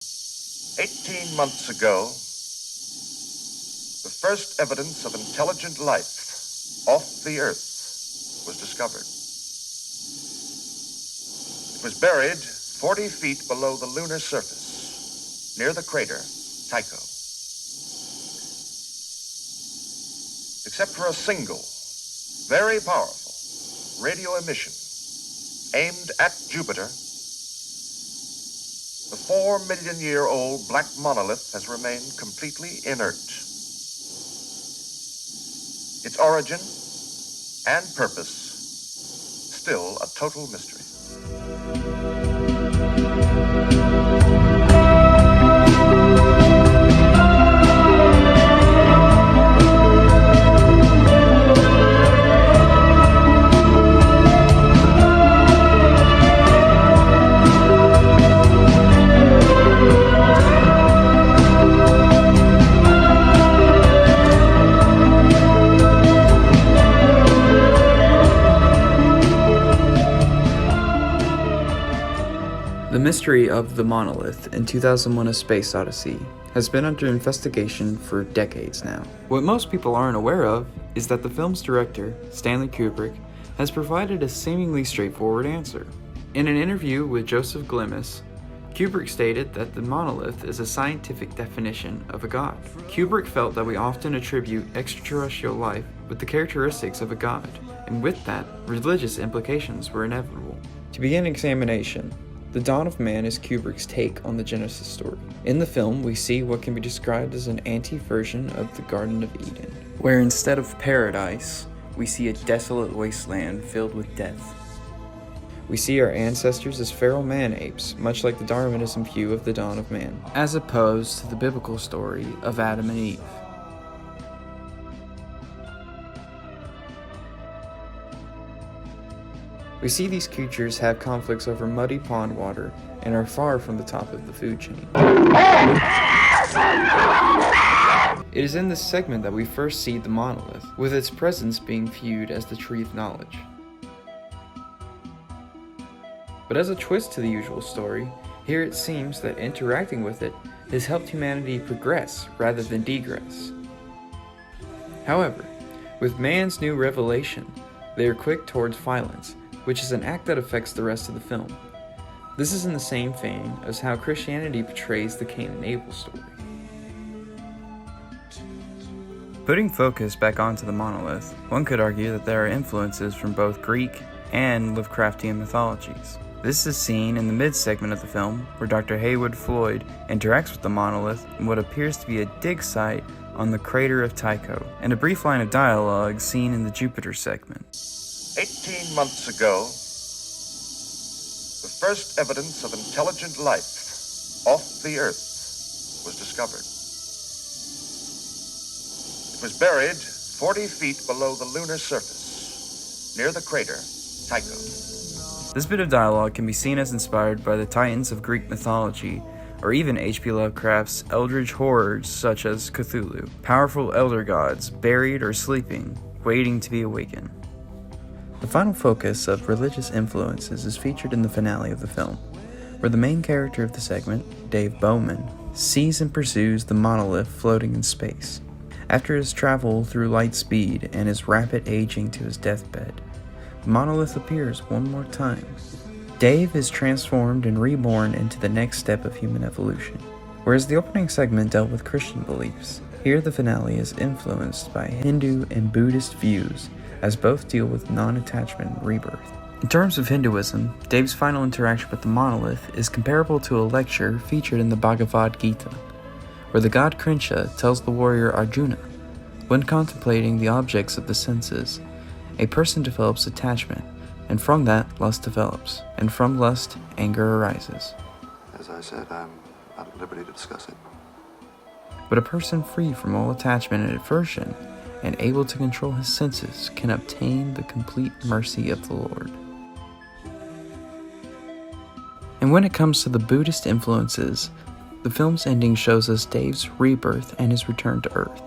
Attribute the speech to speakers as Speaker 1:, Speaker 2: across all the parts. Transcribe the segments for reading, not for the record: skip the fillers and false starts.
Speaker 1: 18 months ago, the first evidence of intelligent life off the Earth was discovered. It was buried 40 feet below the lunar surface, near the crater Tycho. Except for a single, very powerful radio emission aimed at Jupiter, the 4-million-year-old black monolith has remained completely inert. Its origin and purpose still a total mystery.
Speaker 2: The mystery of the monolith in 2001: A Space Odyssey has been under investigation for decades now. What most people aren't aware of is that the film's director, Stanley Kubrick, has provided a seemingly straightforward answer. In an interview with Joseph Glimas, Kubrick stated that the monolith is a scientific definition of a god. Kubrick felt that we often attribute extraterrestrial life with the characteristics of a god, and with that, religious implications were inevitable. To begin examination, The Dawn of Man is Kubrick's take on the Genesis story. In the film, we see what can be described as an anti-version of the Garden of Eden, where instead of paradise, we see a desolate wasteland filled with death. We see our ancestors as feral man-apes, much like the Darwinism view of the Dawn of Man, as opposed to the biblical story of Adam and Eve. We see these creatures have conflicts over muddy pond water and are far from the top of the food chain. It is in this segment that we first see the monolith, with its presence being viewed as the tree of knowledge. But as a twist to the usual story, here it seems that interacting with it has helped humanity progress rather than degress. However, with man's new revelation, they are quick towards violence, which is an act that affects the rest of the film. This is in the same vein as how Christianity portrays the Cain and Abel story. Putting focus back onto the monolith, one could argue that there are influences from both Greek and Lovecraftian mythologies. This is seen in the mid-segment of the film, where Dr. Heywood Floyd interacts with the monolith in what appears to be a dig site on the crater of Tycho, and a brief line of dialogue seen in the Jupiter segment.
Speaker 1: 18 months ago, the first evidence of intelligent life off the Earth was discovered. It was buried 40 feet below the lunar surface, near the crater Tycho.
Speaker 2: This bit of dialogue can be seen as inspired by the titans of Greek mythology, or even H.P. Lovecraft's eldritch horrors such as Cthulhu, powerful elder gods buried or sleeping, waiting to be awakened. The final focus of religious influences is featured in the finale of the film, where the main character of the segment, Dave Bowman, sees and pursues the monolith floating in space. After his travel through light speed and his rapid aging to his deathbed, the monolith appears one more time. Dave is transformed and reborn into the next step of human evolution. Whereas the opening segment dealt with Christian beliefs, here the finale is influenced by Hindu and Buddhist views, as both deal with non-attachment and rebirth. In terms of Hinduism, Dave's final interaction with the monolith is comparable to a lecture featured in the Bhagavad Gita, where the god Krinsha tells the warrior Arjuna, when contemplating the objects of the senses, a person develops attachment, and from that, lust develops, and from lust, anger arises.
Speaker 3: As I said, I'm not at liberty to discuss it.
Speaker 2: But a person free from all attachment and aversion, and able to control his senses, can obtain the complete mercy of the Lord. And when it comes to the Buddhist influences, the film's ending shows us Dave's rebirth and his return to Earth.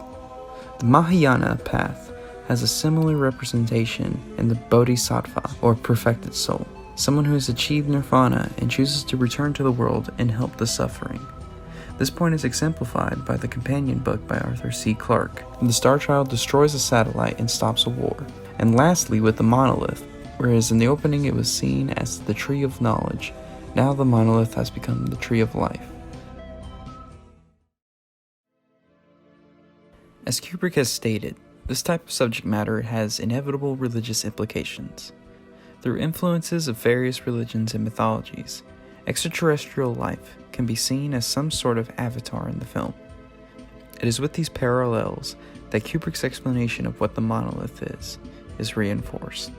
Speaker 2: The Mahayana path has a similar representation in the Bodhisattva, or perfected soul, someone who has achieved nirvana and chooses to return to the world and help the suffering. This point is exemplified by the companion book by Arthur C. Clarke. The Star Child destroys a satellite and stops a war. And lastly, with the monolith, whereas in the opening it was seen as the Tree of Knowledge, now the monolith has become the Tree of Life. As Kubrick has stated, this type of subject matter has inevitable religious implications. Through influences of various religions and mythologies, extraterrestrial life can be seen as some sort of avatar in the film. It is with these parallels that Kubrick's explanation of what the monolith is reinforced.